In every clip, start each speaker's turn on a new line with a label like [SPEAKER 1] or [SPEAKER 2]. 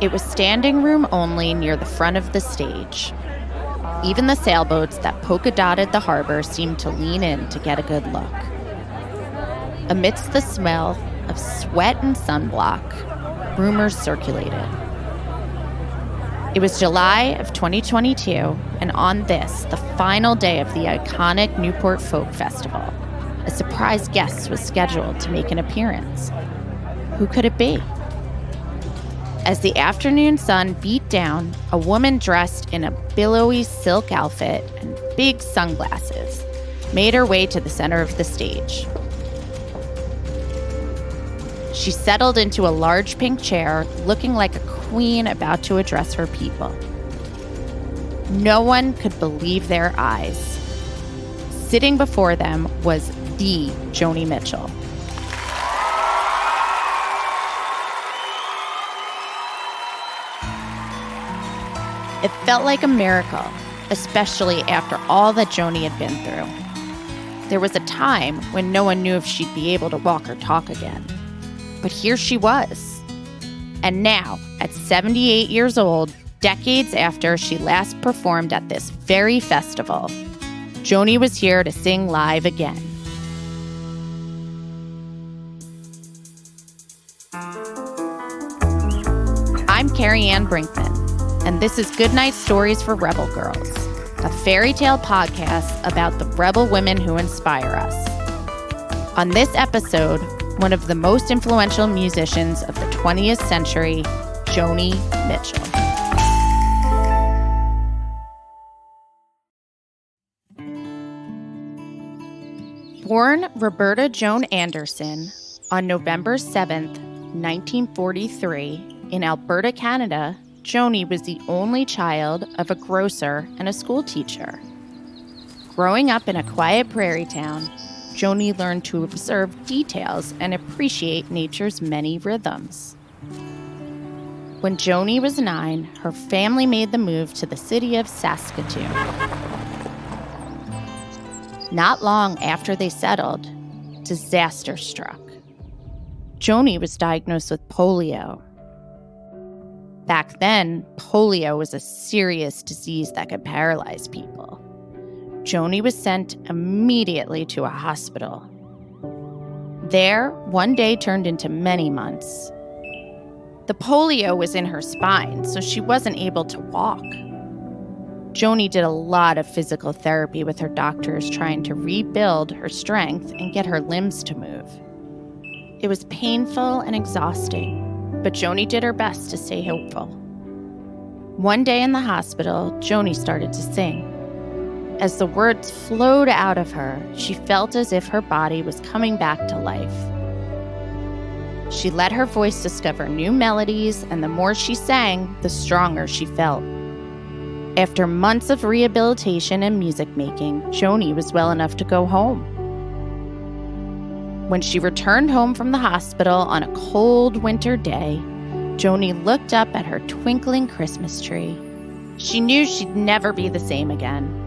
[SPEAKER 1] It was standing room only near the front of the stage. Even the sailboats that polka-dotted the harbor seemed to lean in to get a good look. Amidst the smell of sweat and sunblock, rumors circulated. It was July of 2022, and on this, the final day of the iconic Newport Folk Festival, a surprise guest was scheduled to make an appearance. Who could it be? As the afternoon sun beat down, a woman dressed in a billowy silk outfit and big sunglasses made her way to the center of the stage. She settled into a large pink chair, looking like a queen about to address her people. No one could believe their eyes. Sitting before them was the Joni Mitchell. It felt like a miracle, especially after all that Joni had been through. There was a time when no one knew if she'd be able to walk or talk again. But here she was. And now, at 78 years old, decades after she last performed at this very festival, Joni was here to sing live again. I'm Carianne Brinkman, and this is Goodnight Stories for Rebel Girls, a fairy tale podcast about the rebel women who inspire us. On this episode, one of the most influential musicians of the 20th century, Joni Mitchell. Born Roberta Joan Anderson on November 7th, 1943, in Alberta, Canada, Joni was the only child of a grocer and a school teacher. Growing up in a quiet prairie town, Joni learned to observe details and appreciate nature's many rhythms. When Joni was 9, her family made the move to the city of Saskatoon. Not long after they settled, disaster struck. Joni was diagnosed with polio. Back then, polio was a serious disease that could paralyze people. Joni was sent immediately to a hospital. There, one day turned into many months. The polio was in her spine, so she wasn't able to walk. Joni did a lot of physical therapy with her doctors trying to rebuild her strength and get her limbs to move. It was painful and exhausting, but Joni did her best to stay hopeful. One day in the hospital, Joni started to sing. As the words flowed out of her, she felt as if her body was coming back to life. She let her voice discover new melodies, and the more she sang, the stronger she felt. After months of rehabilitation and music making, Joni was well enough to go home. When she returned home from the hospital on a cold winter day, Joni looked up at her twinkling Christmas tree. She knew she'd never be the same again.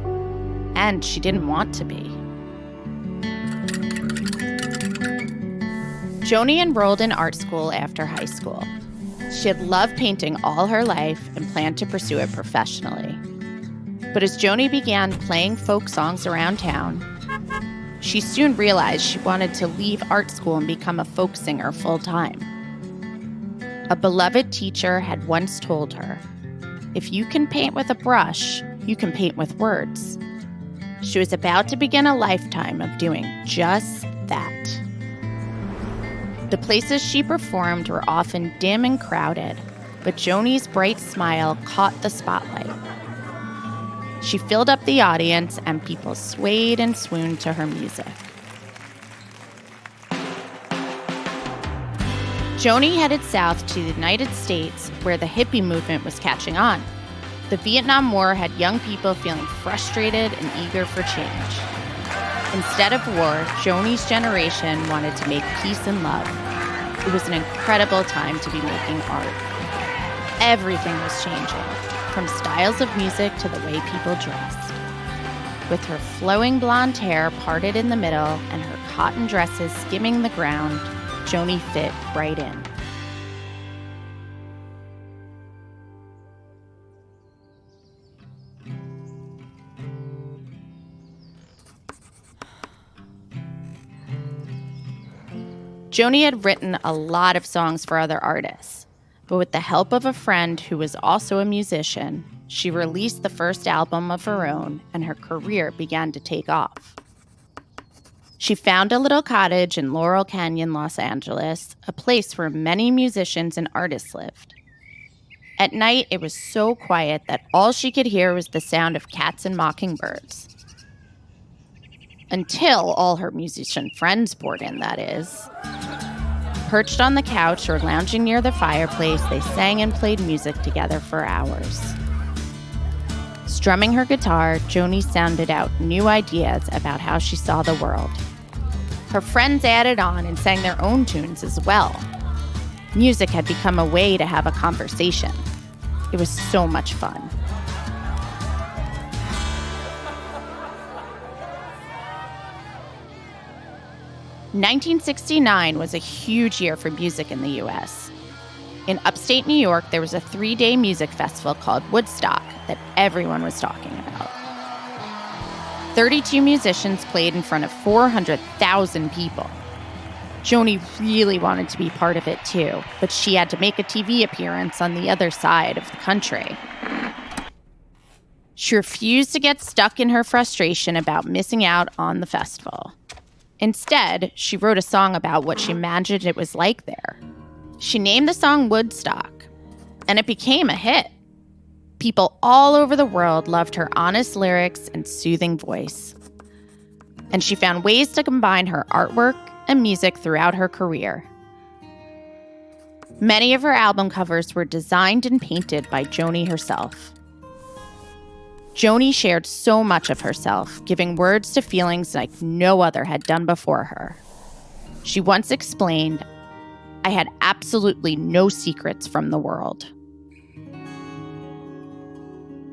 [SPEAKER 1] And she didn't want to be. Joni enrolled in art school after high school. She had loved painting all her life and planned to pursue it professionally. But as Joni began playing folk songs around town, she soon realized she wanted to leave art school and become a folk singer full-time. A beloved teacher had once told her, "If you can paint with a brush, you can paint with words." She was about to begin a lifetime of doing just that. The places she performed were often dim and crowded, but Joni's bright smile caught the spotlight. She filled up the audience, and people swayed and swooned to her music. Joni headed south to the United States, where the hippie movement was catching on. The Vietnam War had young people feeling frustrated and eager for change. Instead of war, Joni's generation wanted to make peace and love. It was an incredible time to be making art. Everything was changing, from styles of music to the way people dressed. With her flowing blonde hair parted in the middle and her cotton dresses skimming the ground, Joni fit right in. Joni had written a lot of songs for other artists, but with the help of a friend who was also a musician, she released the first album of her own, and her career began to take off. She found a little cottage in Laurel Canyon, Los Angeles, a place where many musicians and artists lived. At night, it was so quiet that all she could hear was the sound of cats and mockingbirds. Until all her musician friends poured in, that is. Perched on the couch or lounging near the fireplace, they sang and played music together for hours. Strumming her guitar, Joni sounded out new ideas about how she saw the world. Her friends added on and sang their own tunes as well. Music had become a way to have a conversation. It was so much fun. "1969 was a huge year for music in the U.S. In upstate New York, there was a 3-day music festival called Woodstock that everyone was talking about. 32 musicians played in front of 400,000 people. Joni really wanted to be part of it too, but she had to make a TV appearance on the other side of the country. She refused to get stuck in her frustration about missing out on the festival. Instead, she wrote a song about what she imagined it was like there. She named the song Woodstock, and it became a hit. People all over the world loved her honest lyrics and soothing voice. And she found ways to combine her artwork and music throughout her career. Many of her album covers were designed and painted by Joni herself. Joni shared so much of herself, giving words to feelings like no other had done before her. She once explained, "I had absolutely no secrets from the world."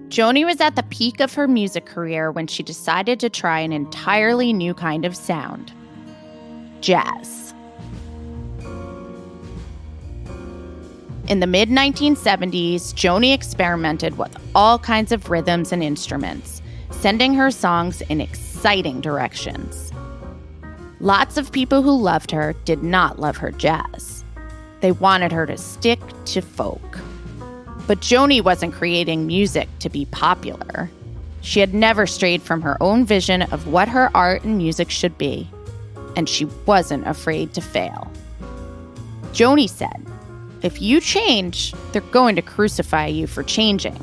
[SPEAKER 1] Joni was at the peak of her music career when she decided to try an entirely new kind of sound: jazz. In the mid-1970s, Joni experimented with all kinds of rhythms and instruments, sending her songs in exciting directions. Lots of people who loved her did not love her jazz. They wanted her to stick to folk. But Joni wasn't creating music to be popular. She had never strayed from her own vision of what her art and music should be, and she wasn't afraid to fail. Joni said, "If you change, they're going to crucify you for changing.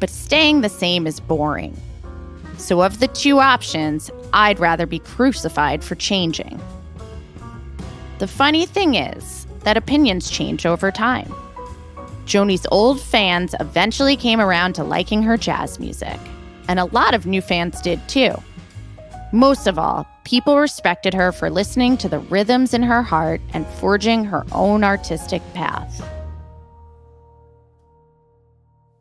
[SPEAKER 1] But staying the same is boring. So of the two options, I'd rather be crucified for changing." The funny thing is that opinions change over time. Joni's old fans eventually came around to liking her jazz music, and a lot of new fans did too. Most of all, people respected her for listening to the rhythms in her heart and forging her own artistic path.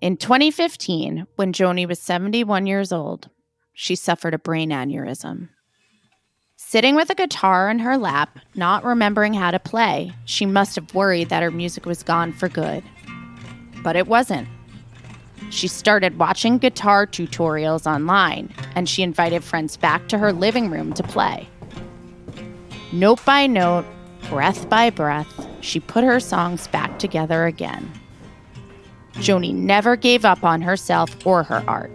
[SPEAKER 1] In 2015, when Joni was 71 years old, she suffered a brain aneurysm. Sitting with a guitar in her lap, not remembering how to play, she must have worried that her music was gone for good. But it wasn't. She started watching guitar tutorials online, and she invited friends back to her living room to play. Note by note, breath by breath, she put her songs back together again. Joni never gave up on herself or her art.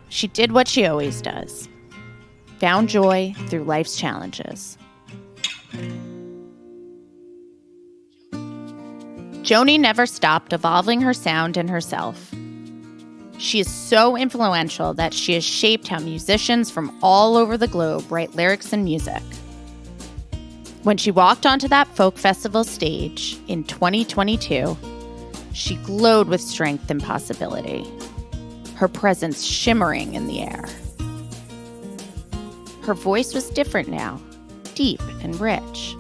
[SPEAKER 1] She did what she always does: found joy through life's challenges. Joni never stopped evolving her sound and herself. She is so influential that she has shaped how musicians from all over the globe write lyrics and music. When she walked onto that folk festival stage in 2022, she glowed with strength and possibility, her presence shimmering in the air. Her voice was different now, deep and rich.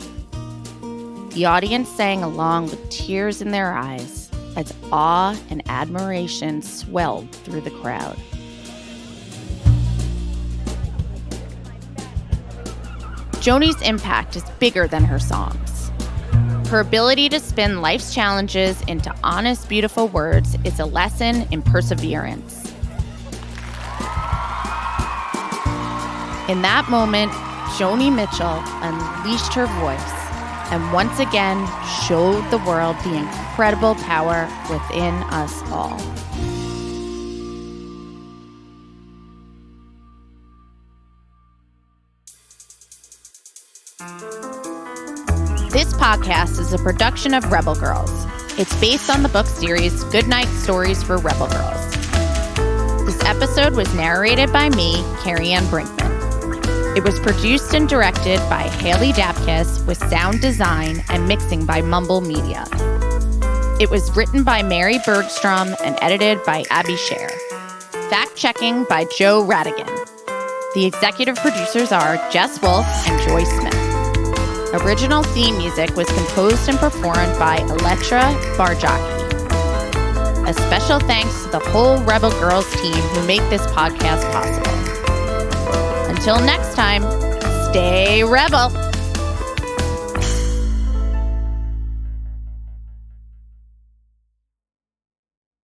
[SPEAKER 1] The audience sang along with tears in their eyes as awe and admiration swelled through the crowd. Joni's impact is bigger than her songs. Her ability to spin life's challenges into honest, beautiful words is a lesson in perseverance. In that moment, Joni Mitchell unleashed her voice, and once again showed the world the incredible power within us all. This podcast is a production of Rebel Girls. It's based on the book series Goodnight Stories for Rebel Girls. This episode was narrated by me, Carianne Brinkman. It was produced and directed by Haley Dapkus with sound design and mixing by Mumble Media. It was written by Mary Bergstrom and edited by Abby Sher. Fact-checking by Joe Rhatigan. The executive producers are Jess Wolfe and Joy Smith. Original theme music was composed and performed by Elettra Bargiacchi. A special thanks to the whole Rebel Girls team who make this podcast possible. Until next time, stay Rebel!